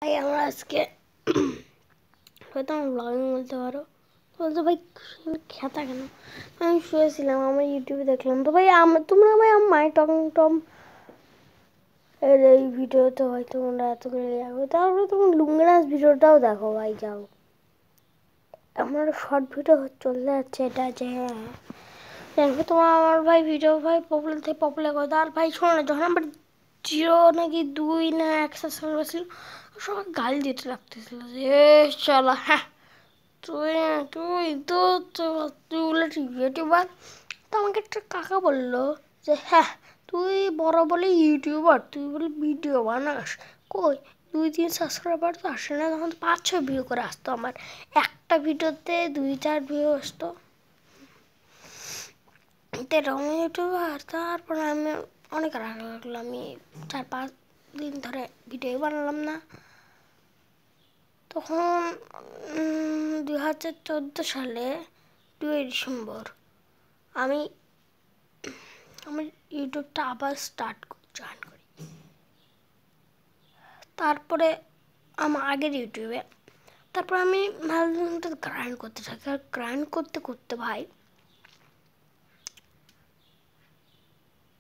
ভাই আমরা আজকে হয়তো আমার ব্লগিং বলতে পারো। বলতো ভাই খেতা কেন? আমি শুয়েছিলাম, আমার ইউটিউবে দেখলাম তো ভাই তোমরা ভাই মাই টম এর এই ভিডিওতে ভাই তোমরা এত করে যাবো, তারপরে তুমি লুঙ্গিনাস ভিডিওটাও দেখো ভাই। যাও, আমার শর্ট ভিডিও চলতে যাচ্ছে এটা যে দেখো তোমার আমার ভাই ভিডিও ভাই পপুলার থেকে পপুলার করে। আর ভাই শোনো না, যখন আমার 0 নাকি 2 না 1 সাবস্ক্রাইবার ছিল, সবাই গালি দিতে লাগতেছিল যে চলা হ্যাঁ তুই তুই তো তুই বলে ইউটিউবার। তো আমাকে একটা কাকা বললো যে হ্যাঁ তুই বড় বলে ইউটিউবার, তুই বলে ভিডিও বানাস, কই 2-3 সাবস্ক্রাইবার তো আসে না, তখন 5-6 ভিউ করে আসতো। আমার একটা ভিডিওতে 2-4 ভিউ আসতো। এরকম ইউটিউবার। তারপরে আমি অনেক রাগ লাগলো, আমি 4-5 দিন ধরে ভিডিও বানালাম না। তখন 2014 সালে 2 ডিসেম্বর আমি আমার ইউটিউবটা আবার জয়েন করি। তারপরে আমার আগের ইউটিউবে তারপর আমি ভাবলাম গ্রাইন্ড করতে থাকি। আর গ্রাইন্ড করতে করতে ভাই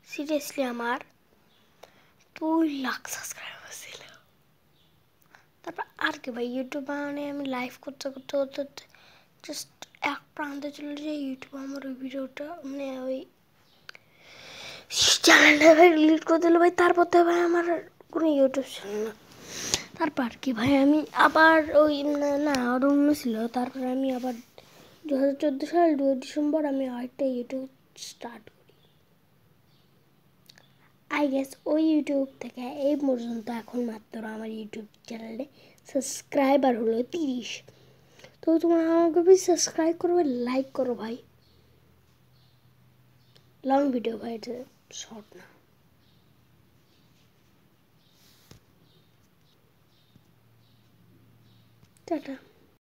সিরিয়াসলি আমার 2 লাখ সাবস্ক্রাইবার ছিল। তারপর আর কি ভাই, ইউটিউব মানে আমি লাইভ করতে করতে করতে জাস্ট এক প্রান্তে চলে যাই। ইউটিউব আমার ওই ভিডিওটা মানে ওই চ্যানেলটা ভাই ডিলিট করে দিল ভাই। তারপর তো ভাই আমার কোনো ইউটিউব ছিল না। তারপর কি ভাই আমি আবার ওই না আরও অন্য ছিল। তারপর আমি আবার 2014 সাল 2 ডিসেম্বর আমি আরেকটা ইউটিউব স্টার্ট করি। আই গেস ওই ইউটিউব থেকে এই পর্যন্ত এখন মাত্র আমার ইউটিউব চ্যানেলে সাবস্ক্রাইবার হলো 30। তো তোমরা আমাকে প্লিজ সাবস্ক্রাইব করবে, লাইক করো ভাই। লং ভিডিও ভাই, এটা শর্ট না। টাটা।